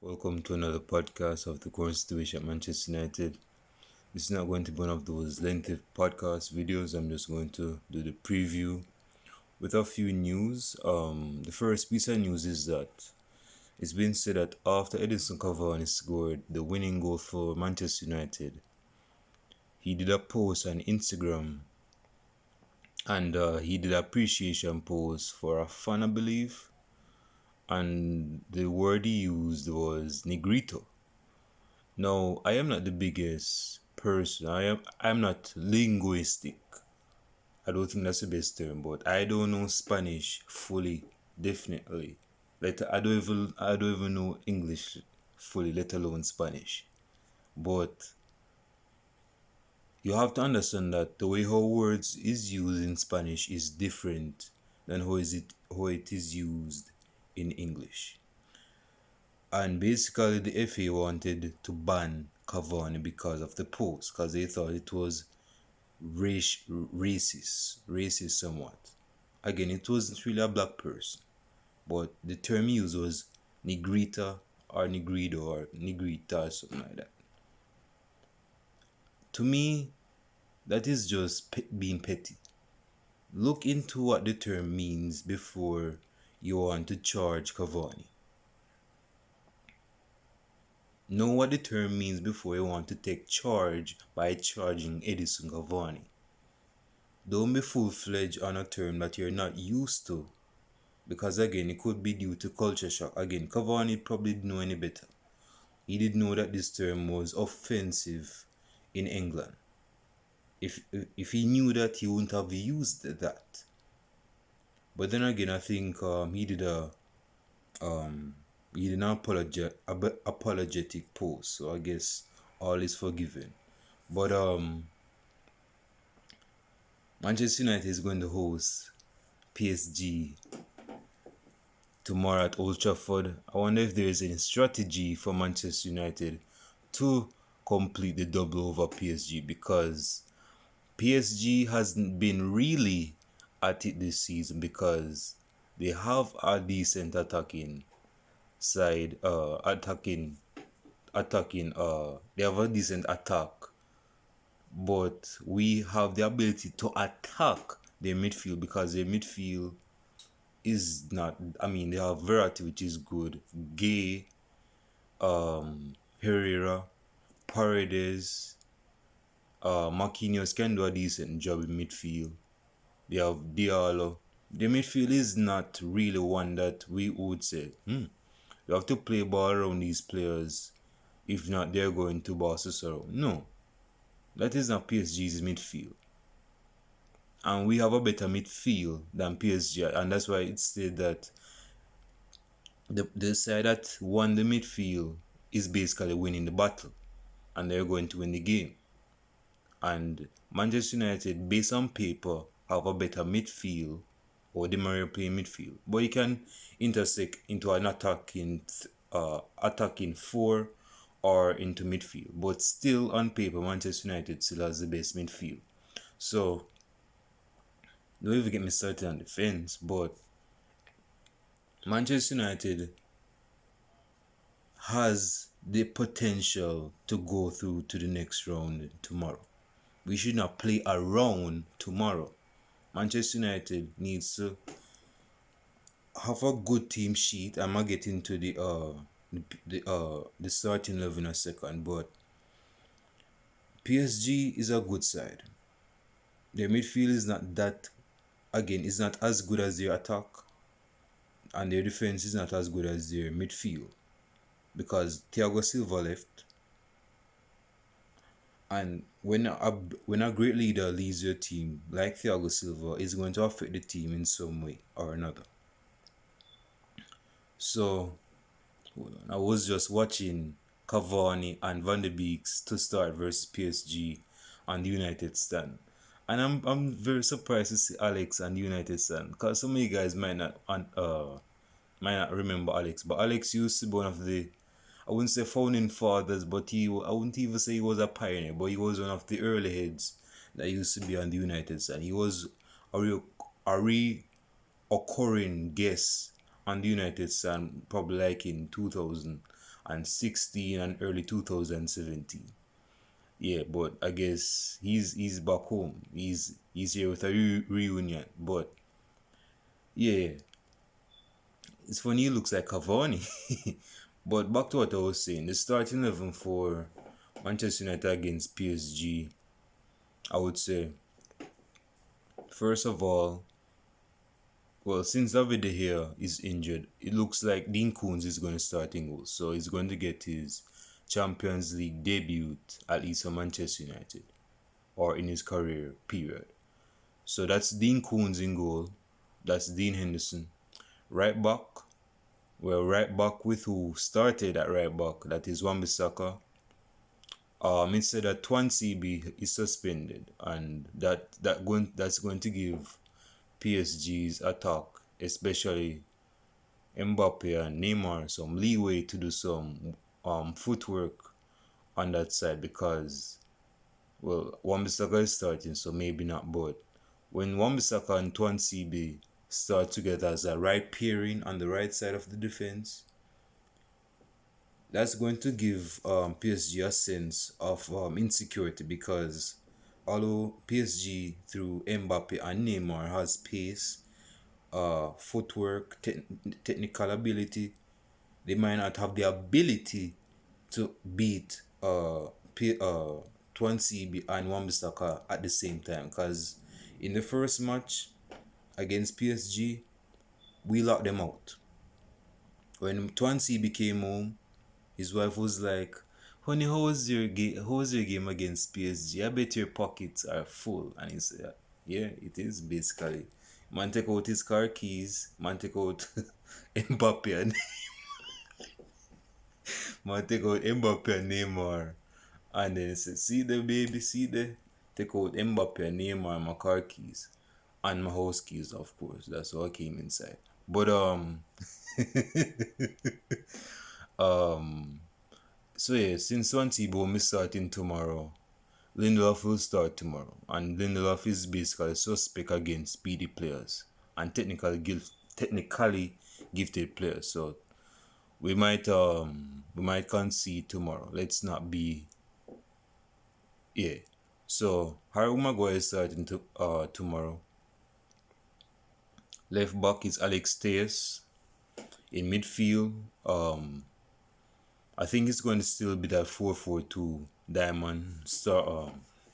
Welcome to another podcast of the current situation at Manchester United. This is not going to be one of those lengthy podcast videos. I'm just going to do the preview with a few news. The first piece of news is that it's been said that after Edinson Cavani scored the winning goal for Manchester United, he did a post on Instagram and he did an appreciation post for a fan, I believe. And the word he used was Negrito. Now, I am not the biggest person. I'm not linguistic. I don't think that's the best term, but I don't know Spanish fully, definitely. I don't even know English fully, let alone Spanish. But you have to understand that the way how words is used in Spanish is different than how it is used in English. And basically, the FA wanted to ban Cavani because of the post, because they thought it was racist somewhat. Again, it wasn't really a black person, but the term used was Negrita or Negrido or Negrita or something like that. To me, that is just being petty. Look into what the term means before you want to charge Cavani. Know what the term means before you want to take charge by charging Edison Cavani. Don't be full-fledged on a term that you're not used to, because again, it could be due to culture shock. Again, Cavani probably didn't know any better. He didn't know that this term was offensive in England. If he knew that, he wouldn't have used that. But then again, I think he did an apologetic post, so I guess all is forgiven. But Manchester United is going to host PSG tomorrow at Old Trafford. I wonder if there is any strategy for Manchester United to complete the double over PSG, because PSG hasn't been really at it this season, because they have a decent attacking side, they have a decent attack, but we have the ability to attack their midfield, because their midfield is not, they have variety, which is good. Gay, Herrera, Paredes, Marquinhos can do a decent job in midfield. They have Diallo. The midfield is not really one that we would say, you have to play ball around these players. If not, they're going to boss us around. No, that is not PSG's midfield. And we have a better midfield than PSG. And that's why it's said that the side that won the midfield is basically winning the battle. And they're going to win the game. And Manchester United, based on paper, have a better midfield, or the Mario playing midfield. But you can intersect into an attacking four or into midfield. But still, on paper, Manchester United still has the best midfield. So, don't even get me started on defense, but Manchester United has the potential to go through to the next round tomorrow. We should not play around tomorrow. Manchester United needs to have a good team sheet. I'm gonna get into the starting level in a second, but PSG is a good side. Their midfield is not that, again, is not as good as their attack, and their defense is not as good as their midfield, because Thiago Silva left. And when a great leader leaves your team, like Thiago Silva, it's going to affect the team in some way or another. So, I was just watching Cavani and Van de Beek to start versus PSG on the United stand. And I'm very surprised to see Alex and the United stand, because some of you guys might not remember Alex, but Alex used to be one of the, I wouldn't say founding fathers, but I wouldn't even say he was a pioneer, but he was one of the early heads that used to be on the United side. He was a reoccurring guest on the United side, probably like in 2000 and early 2017. Yeah, but I guess he's back home. He's here with a reunion. But yeah, it's funny. He looks like Cavani. But back to what I was saying, the starting 11 for Manchester United against PSG, I would say, first of all, well, since David De Gea is injured, it looks like Dean Koons is going to start in goal. So he's going to get his Champions League debut, at least for Manchester United, or in his career period. So that's Dean Koons in goal. That's Dean Henderson. Right back, well, right back with who started at right back, that is Wan-Bissaka. Instead that Twan is suspended, and that's going to give PSG's attack, especially Mbappe and Neymar, some leeway to do some footwork on that side because, well, Wan-Bissaka is starting, so maybe not. But when Wan-Bissaka and Twan start together as a right pairing on the right side of the defense, that's going to give PSG a sense of insecurity because although PSG through Mbappe and Neymar has pace, footwork, technical ability, they might not have the ability to beat Twan and Wan-Bissaka at the same time. Because in the first match against PSG, we locked them out. When Twan came home, his wife was like, "Honey, how was your game against PSG? I bet your pockets are full." And he said, "Yeah, it is basically." Man take out his car keys. Man take out Mbappe and Man take out Mbappe and Neymar. And then he said, "See the baby, see the take out Mbappe and Neymar and my car keys. And my house keys, of course." That's how I came inside. But um so yeah, since Swansea is starting tomorrow, Lindelof will start tomorrow, and Lindelof is basically suspect against speedy players and technically gifted players. So we might concede tomorrow. Let's not be So Harry Maguire is starting tomorrow. Left back is Alex Tejas. In midfield, I think it's going to still be that 4-4-2 diamond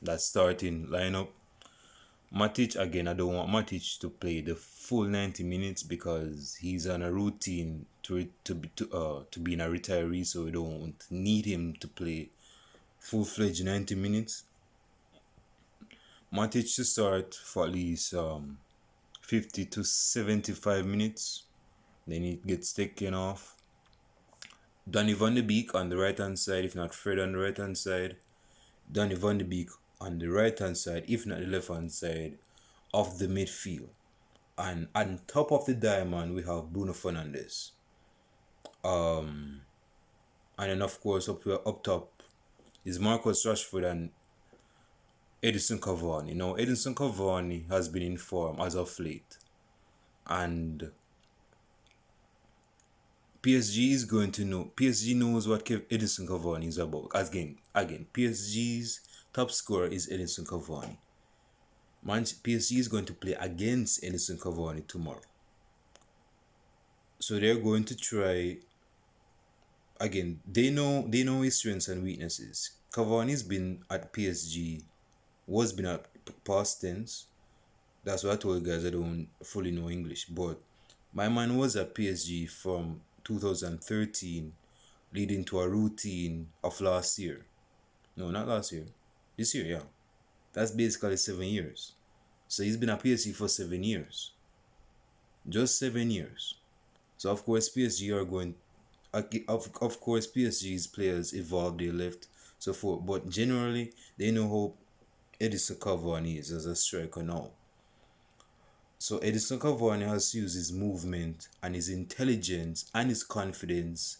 that starting lineup. Matic, again, I don't want Matic to play the full 90 minutes because he's on a routine to be in a retiree, so we don't need him to play full-fledged 90 minutes. Matic to start for at least 50 to 75 minutes. Then he gets taken off. Donny van de Beek on the right hand side, if not Fred on the right hand side. Donny van de Beek on the right hand side, if not the left hand side of the midfield. And on top of the diamond, we have Bruno Fernandes. And then of course up top is Marcus Rashford and Edinson Cavani. Now Edinson Cavani has been in form as of late, and PSG knows what Edinson Cavani is about. Again, PSG's top scorer is Edinson Cavani. PSG is going to play against Edinson Cavani tomorrow. So they're going to try. Again, they know his strengths and weaknesses. Cavani's been at PSG, was been at past tense. That's why I told you guys I don't fully know English. But my man was at PSG from 2013 leading to a routine of last year. No, not last year. This year, yeah. That's basically 7 years. So he's been at PSG for 7 years. Just 7 years. So of course PSG are going of course PSG's players evolve, they left, so forth. But generally they know how Edinson Cavani is as a striker now. So Edinson Cavani has used his movement and his intelligence and his confidence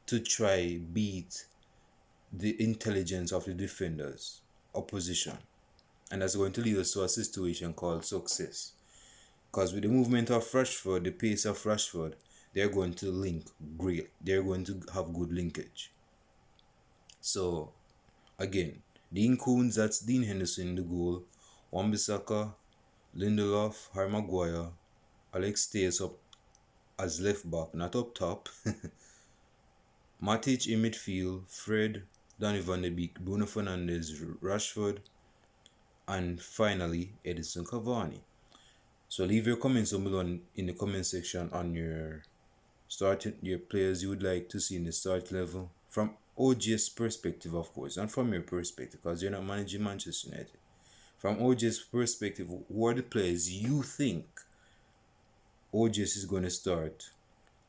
to try beat the intelligence of the defenders, opposition. And that's going to lead us to a situation called success. Because with the movement of Rashford, the pace of Rashford, they're going to link great. They're going to have good linkage. So again, Dean Koontz, that's Dean Henderson in the goal. Wan-Bissaka, Lindelof, Harry Maguire, Alex Telles up as left back, not up top. Matic in midfield, Fred, Donny van de Beek, Bruno Fernandes, Rashford, and finally Edison Cavani. So leave your comments below in the comment section on your players you would like to see in the start level from OG's perspective, of course, and from your perspective, because you're not managing Manchester United. From OG's perspective, who are the players you think OGS is going to start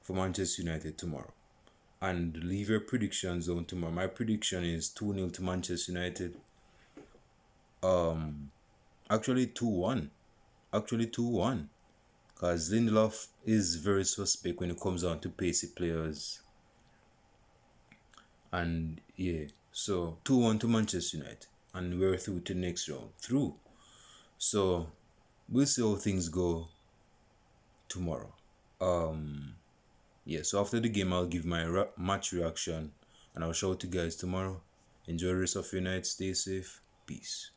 for Manchester United tomorrow? And leave your predictions on tomorrow. My prediction is 2-0 to Manchester United. Actually 2-1. Actually 2-1. Because Lindelof is very suspect when it comes down to pacey players. And yeah, so 2-1 to Manchester United. And we're through to the next round. Through. So we'll see how things go tomorrow. Yeah, so after the game, I'll give my match reaction and I'll show it to you guys tomorrow. Enjoy the rest of your night. Stay safe. Peace.